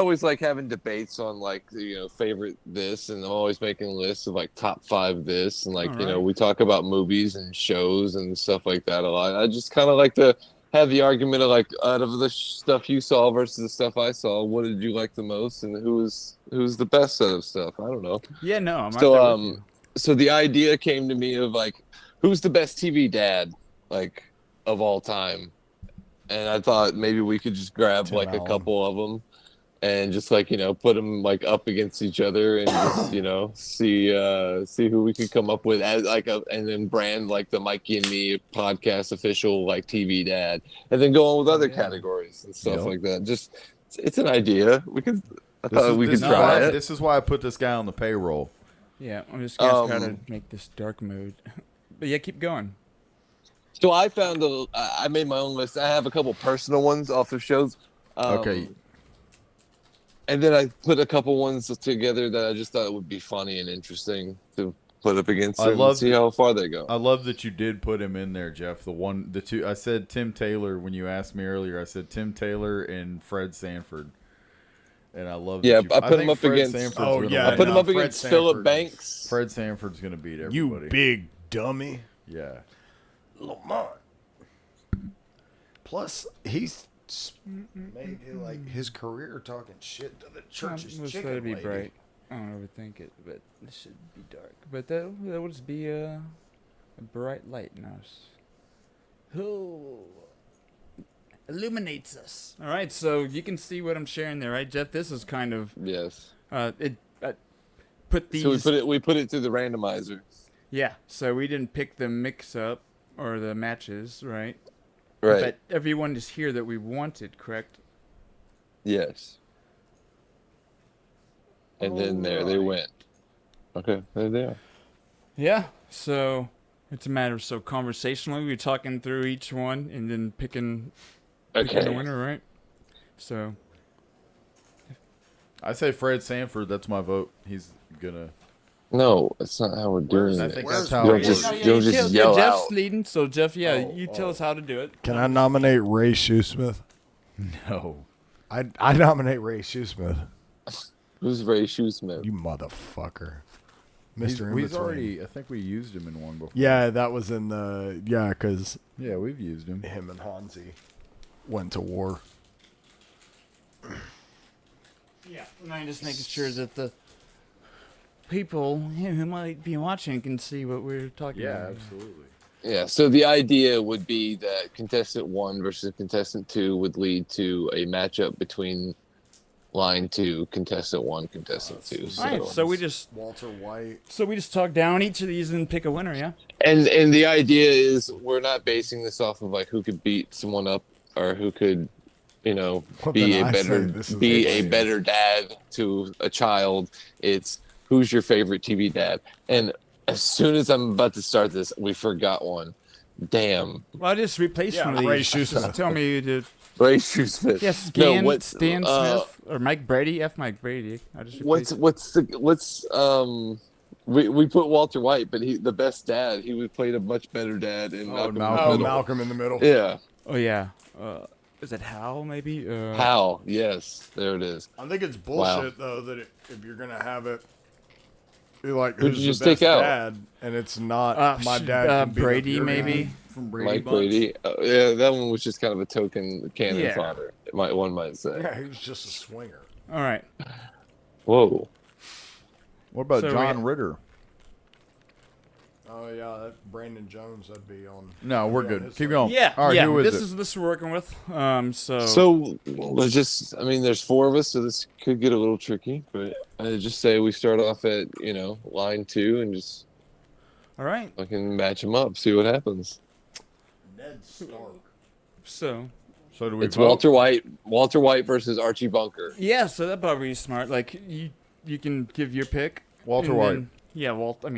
always like having debates on like favorite this, and I'm always making lists of like top five this, and All like right. we talk about movies and shows and stuff like that a lot. I just kind of like to have the argument of like out of the stuff you saw versus the stuff I saw, what did you like the most, and who's the best set of stuff? I don't know. Yeah, no, I'm right So there with you. so the idea came to me of like who's the best TV dad like of all time, and I thought maybe we could just grab Tim like a Allen. couple of them and just like put them like up against each other and just see who we could come up with as like and then brand like the Mikey and Me podcast official like TV dad, and then go on with Oh other yeah. categories and stuff Yep. like that. Just it's an idea. I This thought is we this could is try why it. this is why I put this guy on the payroll. Yeah, I'm just gonna try to Um, make this dark mode. But yeah, keep going. so I made my own list. I have a couple personal ones off of shows. Okay. And then I put a couple ones together that I just thought would be funny and interesting to put up against I it and love see that- how far they go. I love that you did put him in there, Jeff. The two. I said Tim Taylor when you asked me earlier. I said Tim Taylor and Fred Sanford, and I love. Yeah, that you, I put him think up Fred against- Sanford's Oh, gonna yeah, I win. put him no, up Fred against Philip Sanford Banks. Fred Sanford's gonna beat everybody. You big dummy. Yeah. Lamont. Plus, he's made like his career talking shit to the church's Let's chicken let it be lady. bright. I don't overthink it, but it should be dark. But that will just be a bright light in us. Who illuminates us? All right, so you can see what I'm sharing there, right, Jeff? This is kind of Yes. it. Put these. So we put it through the randomizer. Yeah, so we didn't pick the mix up or the matches, right? Right. But everyone is here that we wanted, correct? Yes. And then there they went. Okay, there they are. Yeah, so it's a matter of conversationally, we're talking through each one and then picking the Okay. winner, right? So I say Fred Sanford. That's my vote. He's gonna. No, that's not how we're doing I it. think Where's that's how. You it don't just works. you don't just yell Jeff's out. leading, so Jeff, you tell us how to do it. Can I nominate Ray Shoesmith? No. I nominate Ray Shoesmith. Who's Ray Shoesmith? You motherfucker. He's, Mr. he's In-Between. already. I think we used him in one before. Yeah, that was in the... Yeah, because Yeah, we've used him. him and Hansi went to war. Yeah, and I'm just making sure that the people who might be watching can see what we're talking Yeah, about. absolutely. Yeah, so the idea would be that contestant 1 versus contestant 2 would lead to a matchup between line 2, contestant 1, contestant 2. All right, so we just Walter White. talk down each of these and pick a winner, yeah? and the idea is we're not basing this off of like who could beat someone up or who could Well, be then a I say better this is be a easy. better dad to a child. It's who's your favorite TV dad. And as soon as I'm about to start this, we forgot one. Damn. Well, I just replaced Yeah, one of these. Ray Just Shoesmith. tell me to... Ray Shoesmith. Yeah, Stan uh, Smith or Mike Brady. Mike Brady. I just replaced we put Walter White, but the best dad. He would played a much better dad in Malcolm. in the Oh, Middle. Malcolm in the Middle. Yeah. Oh yeah. Is it Hal maybe? Hal. Yes, there it is. I think it's bullshit though that if you're gonna have it, like Who'd who's you the just take best out? dad, and it's not my dad. Can beat up Brady your maybe dad. from Brady Mike Bunch. Brady. Yeah, that one was just kind of a token cannon Yeah. fodder. One might say. Yeah, he was just a swinger. All right. Whoa. What about So John we- Ritter? Oh yeah, that Brandon Jones. That'd be on. No, we're that'd be on good. his Keep side. going. Yeah. All right, yeah. who is This it? is this we're working with. So So let's just. I mean, there's 4 of us, so this could get a little tricky. But I just say we start off at line 2 and just all right. fucking match them up, see what happens. Ned Stark. So So do we It's vote? Walter White versus Archie Bunker. yeah. So that probably be smart. Like you can give your pick. Walter and White. then- yeah. Walter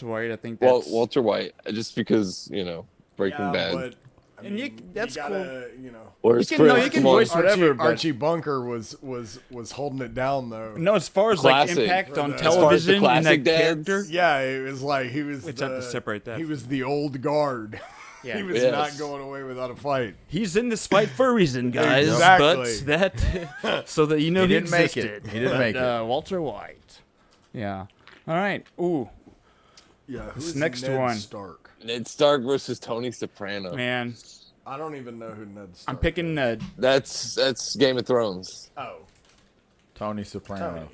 White. I think Well, that's Walter White, just because Breaking Bad. But, I And mean, that's gotta, Where's You can- no, Chris? you can Come on. voice whatever, but- Archie Bunker was holding it down though. No, as far as Classic. like impact on As far as the television and classic that dads. character. Yeah, it was like he was. Which I have to separate that. He was the old guard. Yeah. He was Yes. not going away without a fight. He's in this fight for a reason, guys. Exactly. But that so that you know He he, didn't make it. existed. He didn't But, make it. Walter White. Yeah. All right. Ooh, Yeah, This who's next Ned one. Stark? Ned Stark versus Tony Soprano. man. I don't even know who Ned Stark I'm picking Ned. That's Game of Thrones. Oh, Tony Soprano.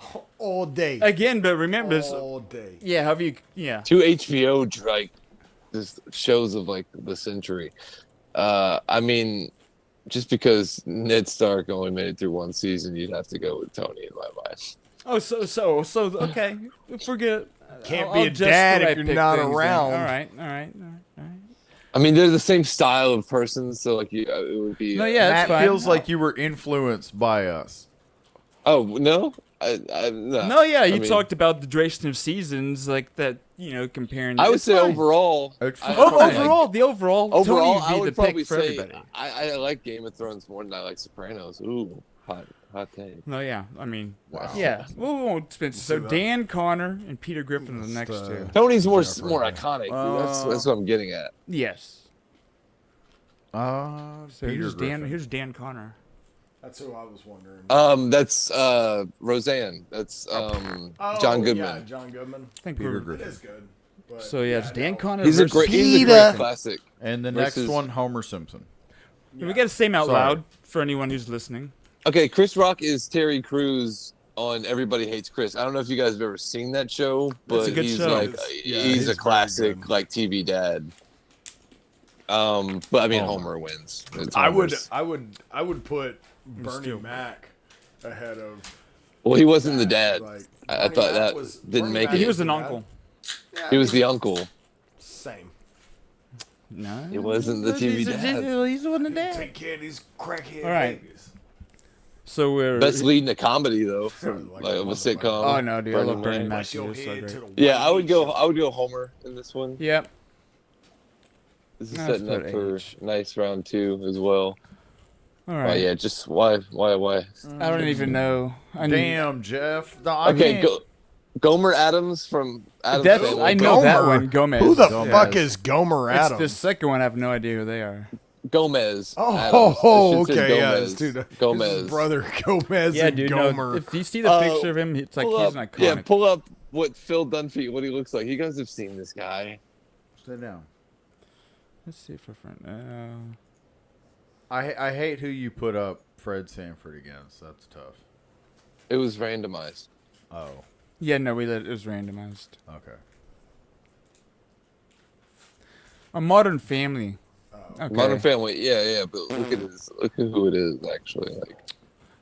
Tony. All day. Again, but remember, All day. yeah, have you, yeah. Two HBO like just shows of like the century. I mean, just because Ned Stark only made it through one season, you'd have to go with Tony in my mind. Oh, so, okay. Forget. Can't I'll be a adjust the dad way I if you're pick not things then. around. All right. I mean, they're the same style of person, so like it would be. No, yeah, Matt it's fine. feels like you were influenced by us. Oh no, no. No, yeah, I you mean, talked about the duration of seasons, like that, comparing. I would it's say fine. overall. It's I- fine. Oh, I like- overall, the overall. Overall, Tony I would would be the probably pick for say everybody. I like Game of Thrones more than I like Sopranos. Ooh, hot take. No, yeah, I mean, Wow. yeah. Well, we won't spend. So see that. Dan Connor and Peter Griffin are the That's, next two. Tony's more Jennifer, more yeah. iconic. Dude. That's what I'm getting at. Yes. So So here's Dan Connor. That's who I was wondering. That's Roseanne. That's John Goodman. Yeah, John Goodman. I think Peter we're. It Griffin. is good. But So yeah, it's Dan no. Connor. He's a versus- great Peter. classic. And the next versus- one, Homer Simpson. We got to say them out Sorry. loud for anyone who's listening. Okay, Chris Rock is Terry Crews on Everybody Hates Chris. I don't know if you guys have ever seen that show, but That's a good he's show. like Yeah, he's he's a very classic good. like TV dad. But I mean Homer. Homer wins. It's I would Homer's. put Bernie still- Mac ahead of. Well, he wasn't the dad. Like, I Bernie thought Mac that was- didn't Bernie make Mac it. He was the an dad. uncle. Yeah, He was the uncle. same. No, He wasn't the TV dad. He's the one the dad. Take care of these crackhead All right. babies. So we're. Best lead in a comedy though, from, Like like a of a motherfucker. sitcom. Oh no, dude, I love Bernie Mac. Mac. Bust your He was so head great. to the Yeah, white I would go Homer in this one. Yep. This is Let's setting up put for H. nice round 2 as well. All Oh right. yeah, just why? I don't even know. Damn, Jeff. No, I Okay, can't. Gomer Adams from Adams That's Family. I know that Gomer? one. Gomez. Who the Gomez. fuck is Gomer It's Adams? the second one. I have no idea who they are. Gomez. Oh, Adams. I should say okay, yeah, Gomez. dude. Gomez. His brother Gomez Yeah, and dude. Gomer. No, if you see the picture of him, it's like Pull he's up, an iconic. yeah, pull up what Phil Dunphy, what he looks like. You guys have seen this guy. Sit down. Let's see if we're friend. I hate who you put up Fred Sanford against. That's tough. It was randomized. Oh, Yeah, no, it was randomized. okay. A Modern Family. Okay. Modern Family, yeah, but look at this. Look at who it is actually. Like,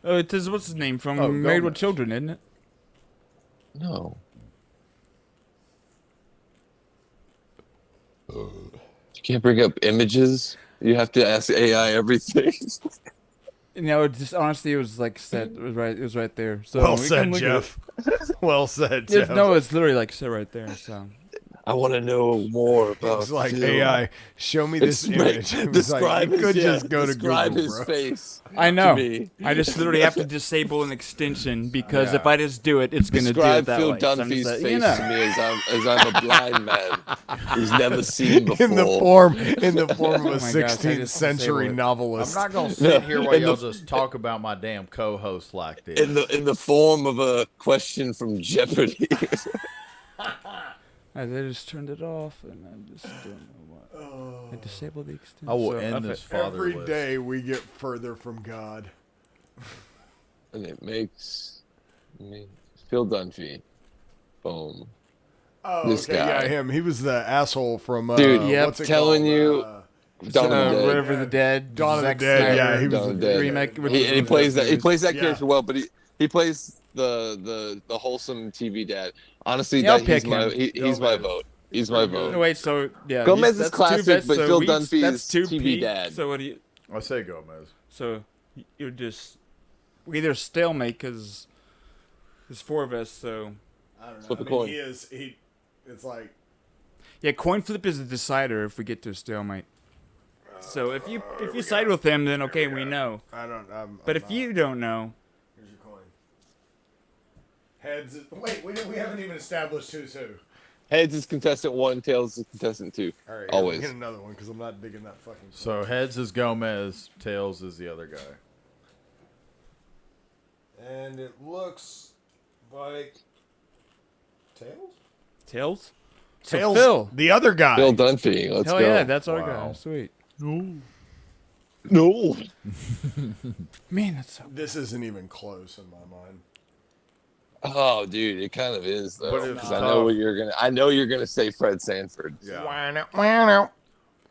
Oh, it is what's his name from Oh, Married with Gomez. Children, isn't it? no. You can't bring up images. You have to ask AI everything. No, it just honestly, it was like set. It was right. It was right there. So well we said, can look at Jeff. well said, it. Jeff. No, it's literally like set right there. So I want to know more about. It's like Phil. AI. Show me this image. It was like, Describe you his, could yeah, just go to describe Google, his bro. face. I know. me. I just literally have to disable an extension because Yeah. if I just do it, it's gonna do it Describe that Phil way. So I'm Dunphy's just like, face you know. to me as I'm a blind man who's never seen before. in the form of a Oh my gosh, I 16th just century disabled it. I'm novelist. not gonna sit here while In the- y'all just talk about my damn co-host like this. in the form of a question from Jeopardy. I just turned it off, and I just don't know what. I disabled the extension. I will so end if this it- Every fatherless. day we get further from God. And it makes me Phil Dunphy. Boom. Oh, This okay, guy. yeah, him. He was the asshole from Dude, Yep, what's it telling called? you- Dawn of the Dead. Whatever the Dead. Dawn of the Zack Dead, Snyder yeah, he was Dawn of the Dead. remake. which He, was and he one of plays the that. He best plays that Yeah. character well, but he plays the wholesome TV dad. Honestly, Yeah, I'll he's pick my him. he's my vote. He's my movies. No, vote. wait, so yeah. Gomez he's- is that's two classic, best, but so Phil we- Dunphy that's is two TV P, dad. So what do you? I say Gomez. So you're just we either stalemate because there's four of us. So I don't know. Flip a I mean, coin. It's like yeah, coin flip is the decider if we get to a stalemate. So if you side with him, then okay, we know. I don't. But if you don't know, here's your coin. Heads. Wait, we haven't even established who's who. Heads is contestant 1, tails is contestant 2. All right, Always. Get another one because I'm not digging that fucking. So heads is Gomez, tails is the other guy. And it looks like tails. Tails? So Tails. Phil. The other guy. Phil Dunphy, let's Hell go. yeah, that's our Wow. guy. Sweet. No. Man, that's so. This isn't even close in my mind. Oh, dude, it kind of is though. But it's Because I know tough. what you're gonna. I know you're gonna say Fred Sanford. Yeah.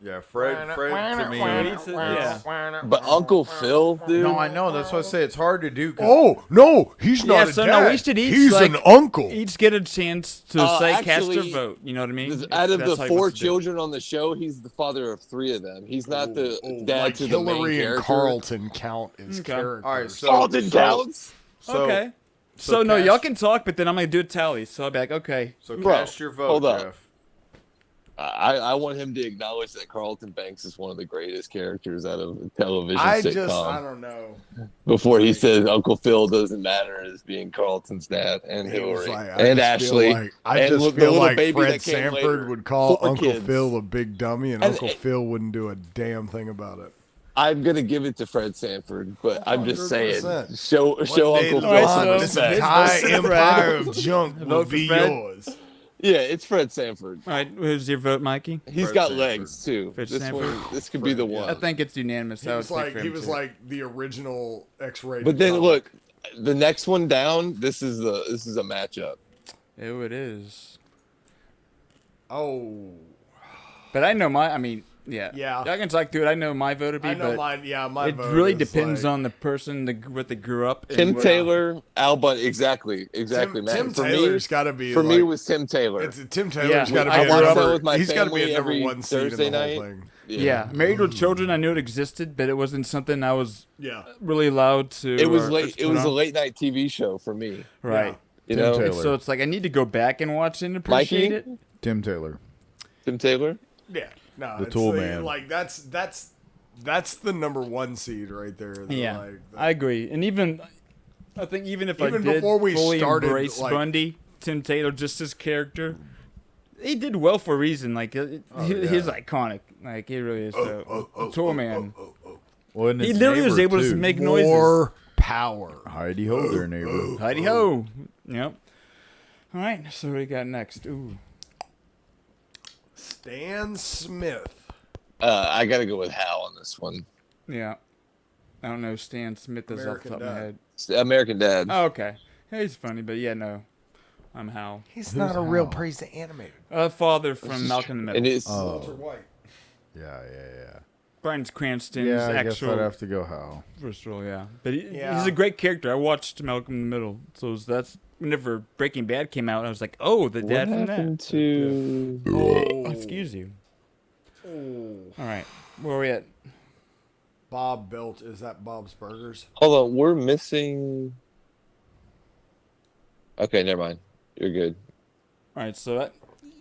Yeah, Fred to me. Yeah. But Uncle Phil, dude. No, I know. That's why I say it's hard to do. 'Cause Oh no, he's not Yeah, a so dad. no, we should each, He's like, an uncle. Each get a chance to say cast or actually, vote. You know what I mean? Out of That's the how he 4 wants to do it. children on the show, he's the father of 3 of them. He's not the dad like to the main Hillary and character. Carlton count as Okay. characters. All right, so Carlton counts. So, Okay. So no, cast- y'all can talk, but then I'm gonna do a tally. So I'll be like, okay. So Bro, cast your vote, hold up. Jeff. I want him to acknowledge that Carlton Banks is one of the greatest characters out of a television I sitcom. don't know. Before he says Uncle Phil doesn't matter as being Carlton's dad and He was Hillary like, and Ashley. I and just the feel little like baby Fred that came Sanford later. would call 4 Uncle kids. Phil a big dummy, and And Uncle it- Phil wouldn't do a damn thing about it. I'm gonna give it to Fred Sanford, but I'm just saying, 100%. show One Uncle day Phil Alright, some so this respect. entire Fred. empire of junk will Vote for be Fred. yours. Yeah, it's Fred Sanford. All right, who's your vote, Mikey? He's Fred got Sanford. legs too. Fred This Sanford. one, this could be the one. I think it's unanimous. He I would was say like for he him was too. like the original X-rated. But then comic. look, the next one down. This is a matchup. Oh, it is. Oh, But I know my. I mean, yeah. Yeah. I can talk to it. I know my vote would be, I know but mine. Yeah, my it vote really is depends like, on the person, what they grew up. in. Tim What- Taylor, Al Bundy. Exactly, Tim, man. Tim For Taylor's me, got to be for me, like, it was Tim Taylor. it's Tim Taylor's Yeah. got to be I a watched that number. with my He's got to be a family number every 1 seed in the Thursday whole night. thing. Yeah. Married with Children. I knew it existed, but it wasn't something I was Yeah. really allowed to. It was or late. to It put was a on. late night TV show for me. Right. You Tim know, Taylor. And so it's like I need to go back and watch and appreciate Mikey? it. Tim Taylor. Tim Taylor. Yeah. No, The it's Tool like, Man. Like that's the number 1 seed right there. They're Yeah, like, I agree. And I think even if I Even did before we fully started, embrace like- Bundy, Tim Taylor, just his character, he did well for a reason. Like he's iconic. Like he really is. Tool Man. Well, and He his literally was neighbor, able to too. make noises. more power. Heidi ho there, neighbor. Heidi ho. Yep. All right. So what we got next? Ooh. Stan Smith. I got to go with Hal on this one. Yeah. I don't know. Stan Smith is off the top of my American head. American Dad. Oh, okay. He's funny, but yeah, no. I'm Hal. He's not a real praise to animated. Father from Malcolm in the and Middle. it's Walter White. Yeah. Brian Cranston's Yeah, I guess actual I'd have to go Hal. first role, yeah. But Yeah. he's a great character. I watched Malcolm in the Middle, so that's whenever Breaking Bad came out, I was like, oh, the what dad from happened that. to. Oh, excuse you. All right, where are we at? Bob Belt. Is that Bob's Burgers? Hold on, we're missing. Okay, never mind. You're good. All right, so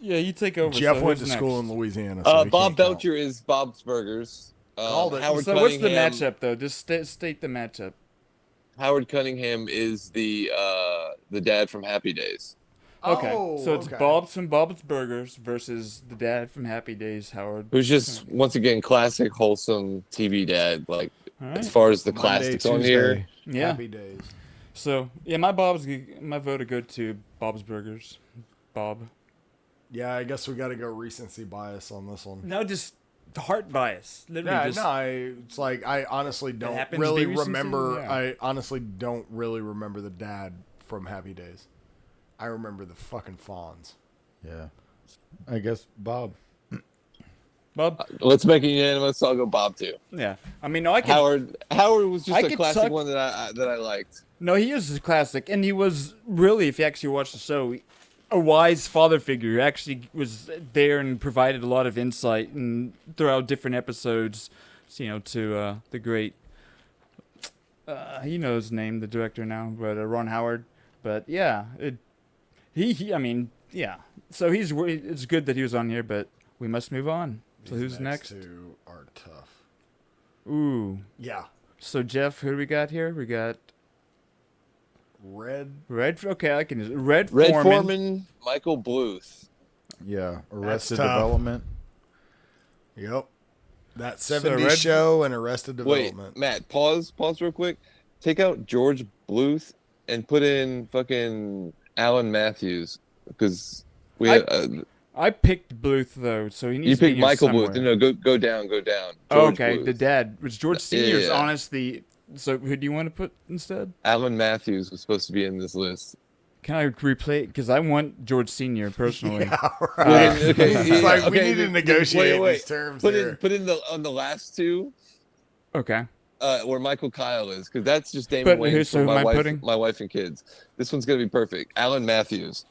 yeah, you take over. Jeff so went to who's school next? in Louisiana. So he Bob can't count. Belcher is Bob's Burgers. Called it. Howard So what's the Cunningham- matchup though? Just state the matchup. Howard Cunningham is the dad from Happy Days. Okay, Oh, so it's okay. Bob's from Bob's Burgers versus the dad from Happy Days, Howard. Who's just once again classic wholesome TV dad. Like All as right. far as the Monday, classics on Tuesday, here. Yeah. Happy days. So yeah, my vote would go to Bob's Burgers. Bob. Yeah, I guess we got to go recency bias on this one. No, just heart bias. Literally Yeah, just no, it's like I honestly don't happens to really be recency, remember. yeah. I honestly don't really remember the dad from Happy Days. I remember the fucking Fonz. Yeah. I guess Bob. Bob. Let's make it unanimous. I'll go Bob too. Yeah, I mean, no, I can. Howard was just I a could classic suck- one that I liked. No, he is a classic, and he was really, if you actually watch the show, a wise father figure. He actually was there and provided a lot of insight and throughout different episodes. You know, to the great. He knows his name, the director now, but Ron Howard. But yeah, he. I mean, yeah. So it's good that he was on here, but we must move on. So These who's next? two are tough. Ooh. Yeah, So Jeff, who do we got here? We got Red. Red. Okay, I can. Red Red Foreman. Foreman, Michael Bluth. Yeah, Arrested tough. Development. Yep. That So 70s show and Arrested Wait, Development. Matt, pause real quick. Take out George Bluth and put in fucking Alan Matthews because we had, I picked Bluth though, so he you needs to be picked here Michael somewhere. Bluth. No, go down, go down. Oh, George okay, Bluth. the dad was George Senior's. Yeah. Honestly, so who do you want to put instead? Alan Matthews was supposed to be in this list. Can I replay? Because I want George Senior personally. It's like, we need to negotiate wait. these terms Put here. in on the last two Okay. where Michael Kyle is because that's just Damon But who- Wayans so for who am I my wife, putting? my wife and kids. This one's gonna be perfect. Alan Matthews.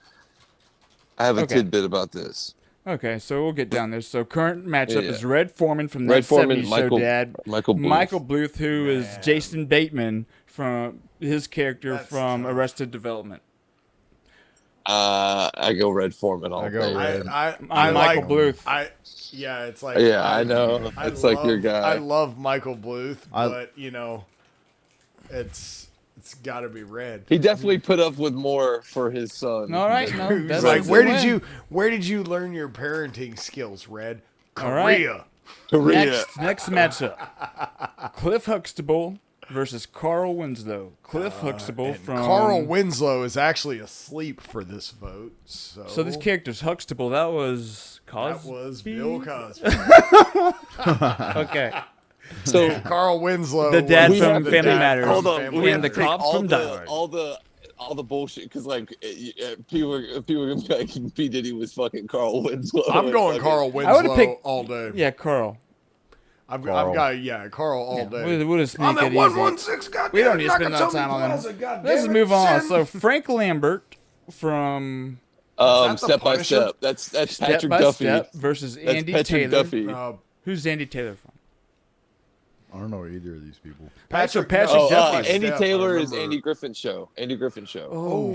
I have a Okay. tidbit about this. Okay, so we'll get down there. So current matchup Yeah. is Red Foreman from Red that Foreman, 70s Michael- show dad. Michael Bluth. Michael Bluth, who is Jason Bateman from his character That's from tough. Arrested Development. I go Red Foreman all I go day. Red. I'm I Michael like Bluth. Yeah, it's like Yeah, I know. It's like your guy. I love Michael Bluth, I- but it's got to be Red. He definitely put up with more for his son. All right, no, He's that's like, a where win. did you learn your parenting skills, Red? All right. Korea. Korea. Next matchup: Cliff Huxtable versus Carl Winslow. Cliff Huxtable And from Carl Winslow is actually asleep for this vote. So this character's Huxtable. That was that was Bill Cosby. Okay. So Carl Winslow, The dad was from the Family dad Matters. from hold on, Family we And have the to Matters. take cop from Die Hard. all the bullshit because like people are gonna be like P Diddy was fucking Carl Winslow. I'm going Fucking- Carl I would've Winslow picked- all day. Yeah, Carl. I've Carl. got Carl all day. We'll just I'm make at it easy. 116. Goddamn, We don't need to spend Nakatomi no time on Plaza, them. goddamn Let's it, move on. sin. So Frank Lambert from that the Step by Punisher? Step. That's Step Patrick by Duffy. Step versus That's Andy Patrick Taylor. Duffy. Who's Andy Taylor from? I don't know either of these people. Patrick Oh, Duffy. Andy Step, I Taylor is remember. Andy Griffin's show. Andy Griffin's show. Oh,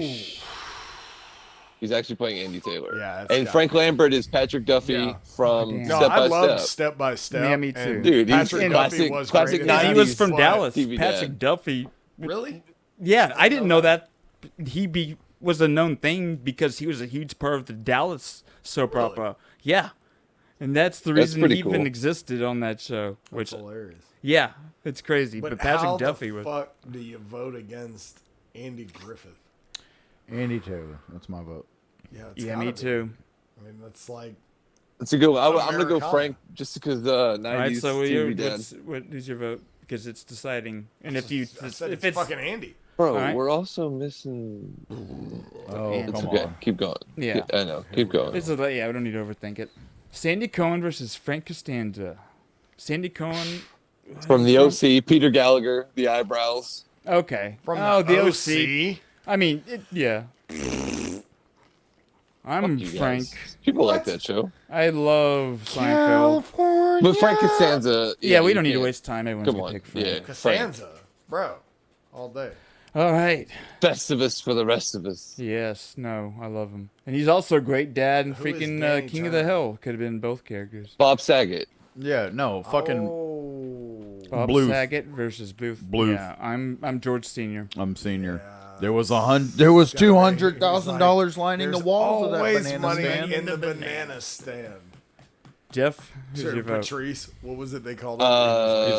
He's actually playing Andy Taylor. Yeah, that's and gotta Frank be- Lambert is Patrick Duffy Yeah. from damn. No, Step I by love Step. Step by Step. Yeah, me too. and Dude, he's Patrick classic- Duffy was classic great. no, he 90s was from But- Dallas. TV Patrick dad. Duffy. Really? Yeah, I didn't know that. Was a known thing because he was a huge part of the Dallas soap Really? opera. Yeah, and that's the That's reason pretty he even cool. existed on that show. Which, That's hilarious. yeah, it's crazy. But But Patrick how Duffy the was. fuck do you vote against Andy Griffith? Andy Taylor. That's my vote. Yeah, it's Yeah, gotta me be. too. I mean, that's like That's a good one. I'm gonna go Americana. Frank just because 90s All right, so TV dad. what is your vote? Because it's deciding. And if you, I said if it's fucking Andy. Bro, All right. we're also missing. Oh, It's It's come okay. on. Keep going. Yeah. I know. Keep going. It's yeah, we don't need to overthink it. Sandy Cohen versus Frank Costanza. Sandy Cohen. From the OC, Peter Gallagher, the eyebrows. Okay. From oh, the OC. OC. I mean, yeah. I'm You guys. Frank. People like that show. I love Seinfeld. But Frank Costanza. Yeah, we you don't need to can't. waste time. Everyone's Come gonna on. pick Frank. Yeah. Costanza, bro, all day. All right. Festivus for the rest of us. Yes. No. I love him, and he's also a great dad and Who is freaking Danny King of the Turner? Hill. Could have been both characters. Bob Saget. Yeah, no, fucking. Oh. Bob Bluth. Saget versus Bluth. Bluth. Yeah, I'm George Senior. I'm senior. Yeah. There was $200,000 lining the There's walls of that always banana money stand. in the banana stand. Jeff, who's Sir your vote? Patrice, what was it they called it? He's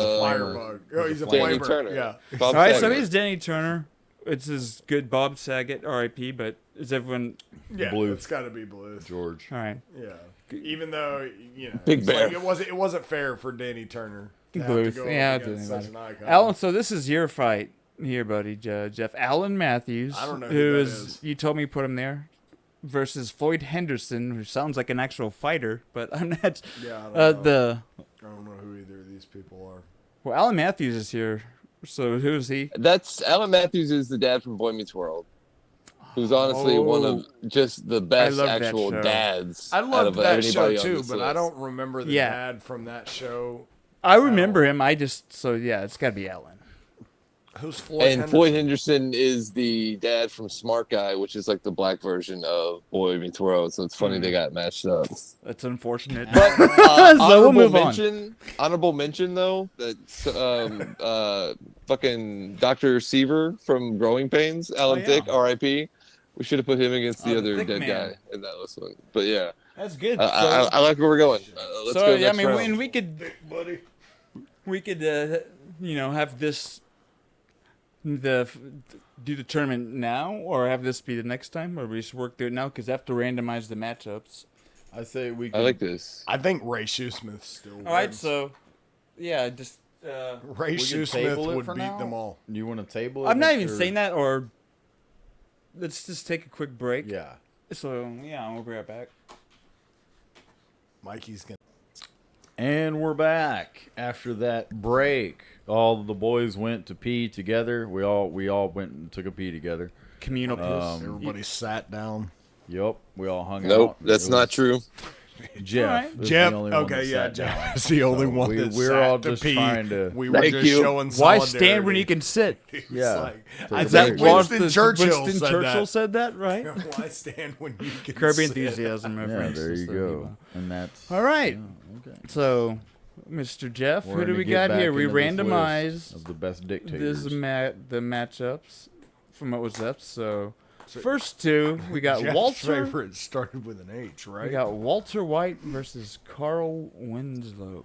a Firebug. flamer. Oh, he's a Danny flamer. Turner. Yeah. Bob All right, so Saget. he's Danny Turner. It's his good Bob Saget, R.I.P. But is everyone Yeah, Bluth. it's got to be Bluth. George. all right? Yeah. Even though, Big it's Bear. like it wasn't fair for Danny Turner. To have to Bluth. go Yeah, up it against doesn't such an icon. Alan, so this is your fight here, buddy, Jeff. Alan Matthews, I don't know who that is, is. you told me put him there, versus Floyd Henderson, who sounds like an actual fighter, but I'm not. Yeah, I don't know. The I don't know who either of these people are. well, Alan Matthews is here. So who is he? That's Alan Matthews is the dad from Boy Meets World. Who's honestly one of just the best love that actual show. dads. I out loved of that show anybody on too, this but I list. don't remember the Yeah. dad from that show. I remember him. I just it's got to be Alan. Who's Floyd And Henderson? Floyd Henderson is the dad from Smart Guy, which is like the black version of Boy Meets World. So it's funny they got matched up. That's unfortunate. But So we'll move on. honorable mention though that fucking Dr. Seaver from Growing Pains, Alan yeah. Thicke, R.I.P. We should have put him against the The other Thick dead man. guy in that list one. But yeah, That's good. I like where we're going. Let's So go yeah, I next mean, round. and we could, buddy. have this do the tournament now, or have this be the next time, or we just work through it now because I have to randomize the matchups. I say we. I Can, like this. I think Ray Shoesmith still wins. All right, so yeah, just Ray we can Shoesmith table it would for beat now? them all. You want to table it? I'm not even or- saying that, or let's just take a quick break. Yeah. So yeah, we'll be right back. Mikey's gonna. And we're back after that break. All the boys went to pee together. We all went and took a pee together. Communal piss. Everybody sat down. Yup, we all hung out. Nope, that's It not was true. Jeff. Alright. was Jeff, the only one okay, that yeah, sat Jeff down. is the only So one we- that we're sat all to just pee. trying to- We were Thank just you. showing Why solidarity. stand when you can sit? It's Yeah. like, Take I a Is that break. think Winston Winston Churchill said said that, right? that. Why stand when you can Kirby sit? enthusiasm Yeah, reference. there you So, go. And that's All right. yeah, okay. So, Mr. Jeff, We're who do gonna we get got here? back We into this list randomized of the best dictators. the matchups from what was up. So, first two, we got Jeff's Walter. favorite started with an H, right? We got Walter White versus Carl Winslow.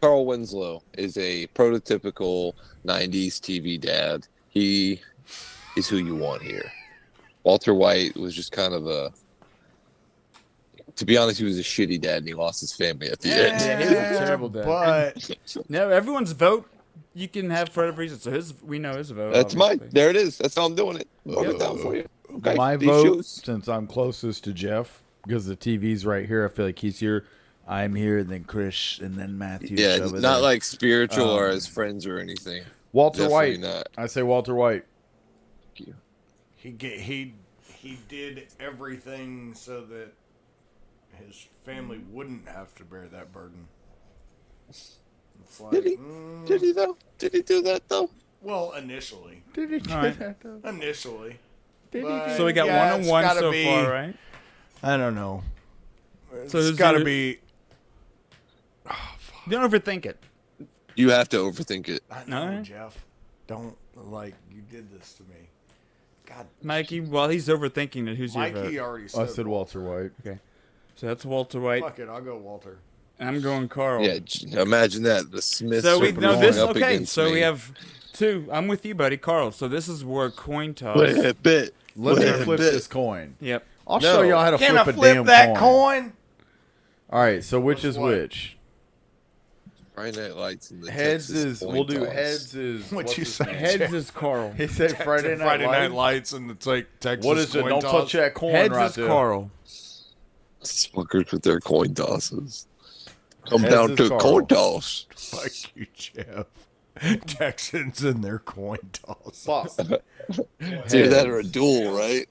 Carl Winslow is a prototypical 90s TV dad. He is who you want here. Walter White was just kind of to be honest, he was a shitty dad and he lost his family at the end. Yeah, he was a terrible dad. But No, everyone's vote you can have for whatever reason. So we know his vote. That's mine. obviously. There it is. That's how I'm doing it. Put it down for you. Okay. My these vote, shoes. since I'm closest to Jeff, because the TV's right here, I feel like he's here. I'm here, and then Chris, and then Matthew. Yeah, over not there. like spiritual or as friends or anything. Walter Definitely White. not. I say Walter White. he did everything so that his family wouldn't have to bear that burden. It's like, Did he? Did he though? Did he do that though? well, initially. Did he do All right. that, though? Initially. Did But, So we got yeah, 1 on it's 1 gotta so be- far, right? I don't know. So It's who's got to your- be. Don't overthink it. You have to overthink it. I know, Alright. Jeff. Don't, like, you did this to me. God. Mikey, while he's overthinking it, who's your Mikey vote? already I said. said Walter White. So that's Walter White. Fuck it, I'll go Walter. And I'm going Carl. Yeah, imagine that. The Smiths So we are know going this. up Okay, against so me. we have two. I'm with you, buddy, Carl. So this is where coin toss. Wait a bit. Let Wait me a flip bit. this coin. Yep. I'll No. show y'all how to Can flip I a flip damn that coin. coin? All right, so which is what? which? Friday Night Lights and the Heads Texas is coin we'll do toss. heads is What what's you his say? name? Heads is Carl. He said Friday Night Lights. Lights and the Texas. What is it? coin Don't toss. touch that coin Heads right is there. Carl. These fuckers with their coin tosses. Come Heads down is to Carl. coin toss. Fuck you, Jeff. Texans and their coin toss. Fuck. It's either that or a duel, right?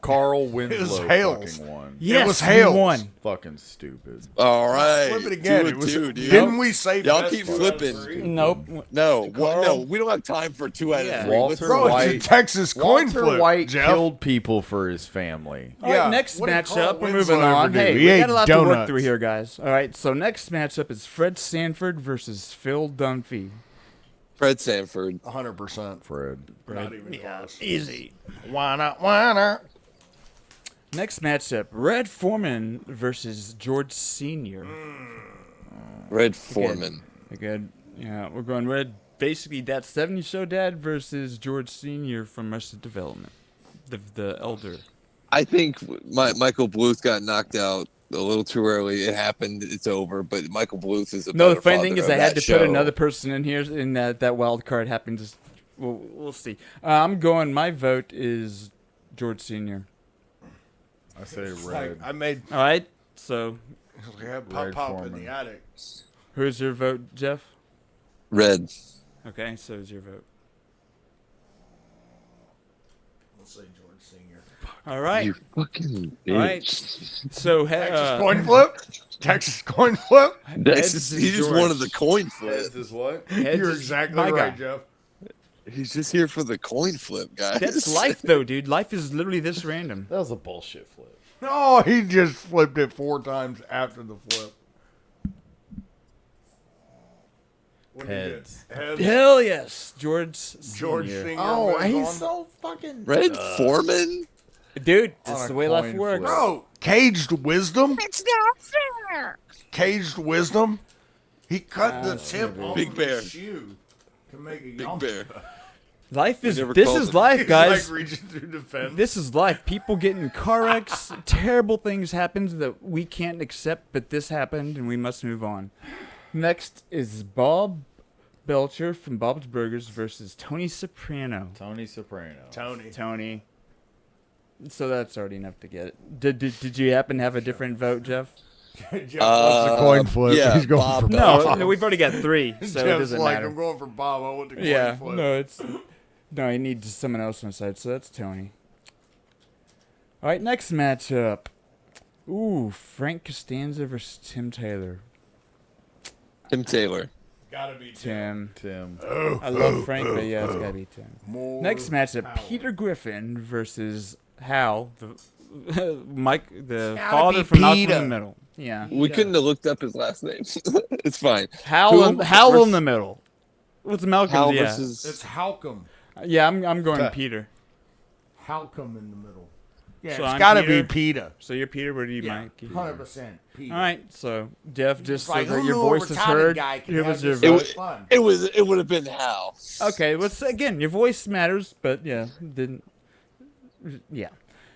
Carl Winslow Hales. fucking won. Yes, was we Hales. won. Fucking stupid. All right. Flip it again. 2 It and was, 2, dude. didn't we say Y'all best keep part? flipping. Nope. No, Carl- no, we don't have time for 2 out of Yeah. 3. Walter Bro, White. it's a Texas coin Walter flip. White Jeff. killed people for his family. All right, Yeah. next What did Carl matchup. We're Winslow moving on. ever do? Hey, He we ate got a lot to work donuts. through here, guys. All right, so next matchup is Fred Sanford versus Phil Dunphy. Fred Sanford. 100%. Fred. Not even close. Easy. Why not? Why not? Next matchup, Red Foreman versus George Senior. Red Foreman. Good. Yeah, we're going Red. Basically, that 70 Show dad versus George Senior from Arrested Development, the elder. I think Michael Bluth got knocked out a little too early. It happened. It's over. But Michael Bluth is a No, the better funny father thing is, of I had that to put show. another person in here, and that wild card happened. Just we'll see. I'm going. My vote is George Senior. I say Like, red. I made All right. So, we had Red pop in Foreman. the attic. who's your vote, Jeff? Red. Okay, so is your vote. Let's say George Senior. All right. You fucking bitch. All right. So, Texas coin flip. Texas coin flip. That's Heads he is just George. wanted the coin flip. is what? You're exactly right, Jeff. He's just here for the coin flip, guys. That's life, though, dude. Life is literally this random. That was a bullshit flip. No, he just flipped it 4 times after the flip. What did he Heads. do? Heads. Hell yes, George. George Senior. Senior. Oh, wins he's on. so fucking. Red Foreman. Dude, On this is a the way life coin works. flip. Bro, caged wisdom. It's not fair. Caged wisdom. He cut the tip off Big of Bear. his shoe to make a Big Bear. Life is never this called is him. life, He's guys. like reaching through the fence. This is life. People get in car wrecks. Terrible things happen that we can't accept, but this happened, and we must move on. Next is Bob Belcher from Bob's Burgers versus Tony Soprano. Tony Soprano. Tony. So that's already enough to get it. Did you happen to have a different vote, Jeff? Jeff wants a coin flip. yeah, He's going Bob. for No, Bob. no, we've already got 3, so it Jeff's doesn't like, matter. I'm going for Bob. I want the coin Yeah, flip. no, I need someone else on the side, so that's Tony. All right, next matchup. Ooh, Frank Costanza versus Tim Taylor. Tim Taylor. Gotta be Tim. I Oh, love Frank, but yeah, it's gotta be Tim. more Next matchup: power. Peter Griffin versus Hal, the Mike, the gotta father be from Malcolm Peter. in the Middle. Yeah, We couldn't have looked up his last name. It's fine. Hal Who in the middle. What's Malcolm? Hal Yeah, versus It's Halcom. yeah. I'm going Okay. Peter. Halcom in the middle. Yeah, So it's I'm gotta Peter. be Peter. So you're Peter. Where do you, Yeah, Mike? 100% Peter. All right, so Jeff, just so Like, that who your knew a voice is retarded heard, guy could here have was your this It vote. was- fun? It would have been Hal. Okay, well, again, your voice matters, but yeah, didn't. Yeah.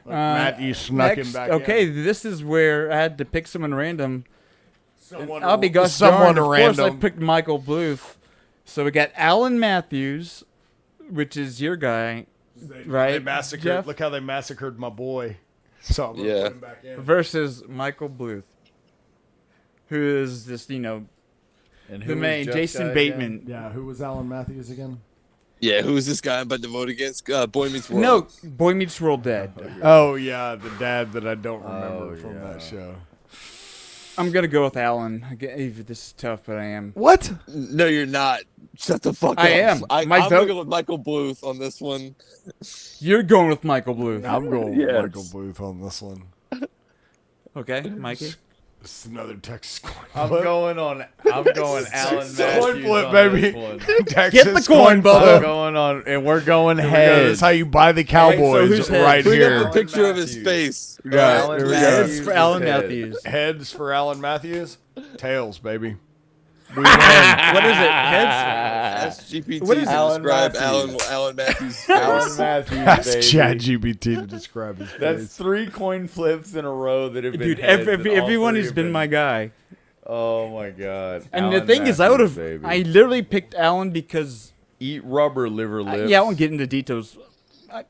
Matthew snuck Next, him back okay, in. this is where I had to pick someone random. Someone, I'll be gosh someone darned. Of course, I random. picked Michael Bluth. So we got Alan Matthews, which is your guy, right, They massacred. Jeff? Look how they massacred my boy. So I'm gonna Yeah. put him back in. versus Michael Bluth, who is this, And the who was main Jeff's Jason guy Bateman. again? Yeah, who was Alan Matthews again? Yeah, who's this guy I'm about to vote against? Boy Meets World. No, Boy Meets World Dead. Oh yeah, the dad that I don't remember Oh, from yeah. that show. I'm gonna go with Alan. This is tough, but I am. What? No, you're not. Shut the fuck up. I am. I'm My gonna vote- go with Michael Bluth on this one. You're going with Michael Bluth. I'm going Yes. with Michael Bluth on this one. Okay, Mikey. This is another Texas coin I'm flip. going Alan Matthews. Coin flip, on baby. this one. Texas Get the coin, flip. Bubba. I'm going on, and we're going Here we go. head. That's how you buy the Cowboys who's head? right Bring up here. the picture of his Matthews. face. Yeah, Alan here we go. Heads Matthews for is Alan head. Matthews. Heads for Alan Matthews. Tails, baby. We win. What is it? Heads? Ask GPT What is to Alan describe Matthews? Alan Matthews' Alan face. Matthews, Ask baby. ChatGPT to describe his That's face. 3 coin flips in a row that have been Dude, heads, and all everyone 3 has have been my guy. Oh my god. And Alan the thing is, I would have. Matthews, I baby. literally picked Alan because. Eat rubber liver lips. Yeah, I won't get into details.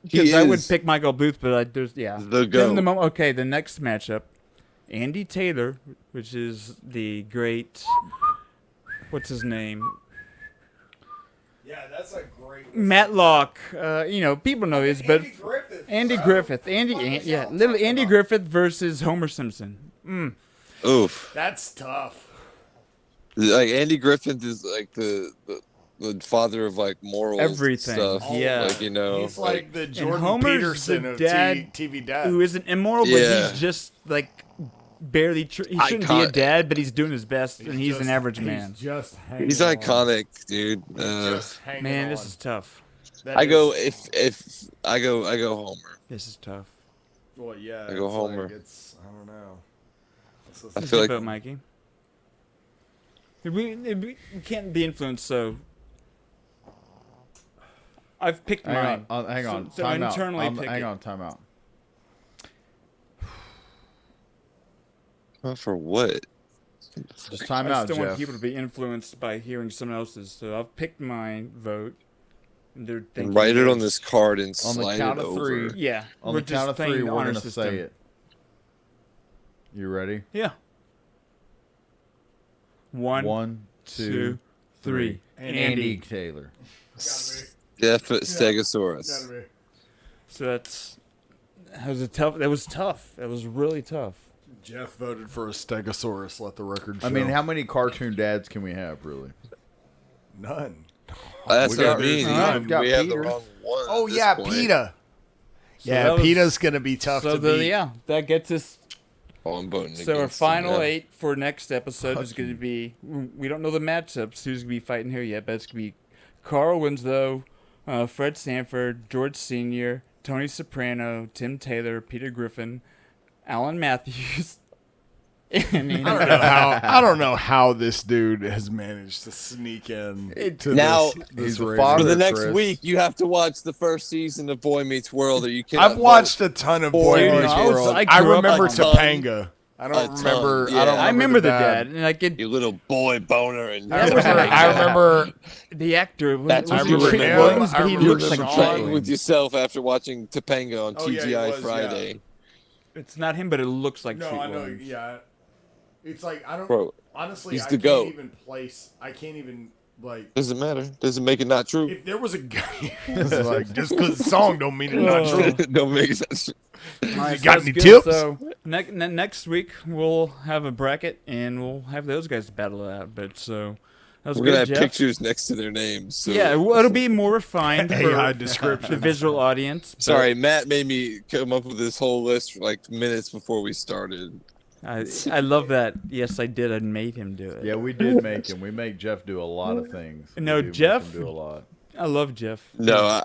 Because I would is pick Michael Booth, but there's. Yeah. the Then goat. okay, the next matchup Andy Taylor, which is the great. What's his name? Yeah, that's a great. Matlock. People know this, but. Griffith. Andy Griffith. Literally Andy Griffith versus Homer Simpson. Oof. That's tough. Like Andy Griffith is like the father of like morals Everything. stuff. Yeah. Like He's like the Jordan Homer's Peterson the of dad TV dad. Who isn't immoral, but Yeah. he's just like barely. He shouldn't be a dad, but he's doing his best, and he's an average man. Just hanging he's on. iconic, dude. Just hanging Man, on. this is tough. That I is- go if I go Homer. This is tough. Well, yeah. I go it's Homer. Like it's I don't know. It's I a- feel like Vote, Mikey. We can't be influenced, so I've picked mine. Hang on. So Time out. internally pick Hang it. on. Time out. for what? Just time I out, just don't want Jeff. people to be influenced by hearing someone else's, so I've picked my vote. And they're thinking Write it on theirs. this card and On the slide count it of over. 3. Yeah, On we're the just count of 3, playing the we're honor gonna system. say it. You ready? Yeah. 1, 1, 2, 2, 3. Andy Taylor. Jeff Stegosaurus. So that was tough. That was really tough. Jeff voted for a Stegosaurus. Let the record show. I mean, how many cartoon dads can we have, really? None. That's We what I got- mean. we've got We have the Peter. wrong one. Oh at this yeah, point. PETA. So Yeah, that was- PETA's gonna be tough So to beat. that gets us. Oh, I'm voting So our against him, final yeah. 8 for next episode is going to be. We don't know the matchups. Who's going to be fighting here yet? But it's going to be Carl Winslow, Fred Sanford, George Senior, Tony Soprano, Tim Taylor, Peter Griffin, Alan Matthews. I don't know how this dude has managed to sneak in to Now, this he's a rating. father. For the next Chris. week, you have to watch the first season of Boy Meets World, or you can. I've watched a ton of Boy Dude, Meets I was- World. I I grew up remember a ton. Topanga. I don't A ton, remember. yeah. I don't. I remember the dad, dad. and I get You little boy boner and. I remember. I remember. the actor. That's Was what it you Chick remember. Williams, but I he remember looks like Sean. Chick Playing Williams. with yourself after watching Topanga on Oh, yeah, he TGI was, Friday. It's not him, but it looks like No, Chick I know. Williams. Yeah, it's like I don't. Bro, honestly, he's I the can't GOAT. even place. I can't even like. Doesn't matter. Doesn't make it not true. If there was a guy, it's like just because the song don't mean it's not true. Don't make sense. Nice, got that's any good. tips? So next week we'll have a bracket and we'll have those guys battle it out. But so that was We're good, gonna have Jeff. pictures next to their names. So. Yeah, well, it'll be more refined AI for description. the visual audience. but Sorry, Matt made me come up with this whole list like minutes before we started. I love that. Yes, I did. I made him do it. Yeah, we did make him. We make Jeff do a lot of things. No, We do make Jeff- him do a lot. I love Jeff. No,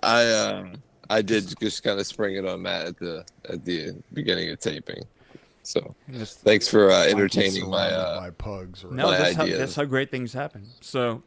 I did just kind of spring it on Matt at the beginning of taping. So Yes. thanks for Like he's entertaining my surrounded by pugs. Right? No, my that's ideas. how great things happen. So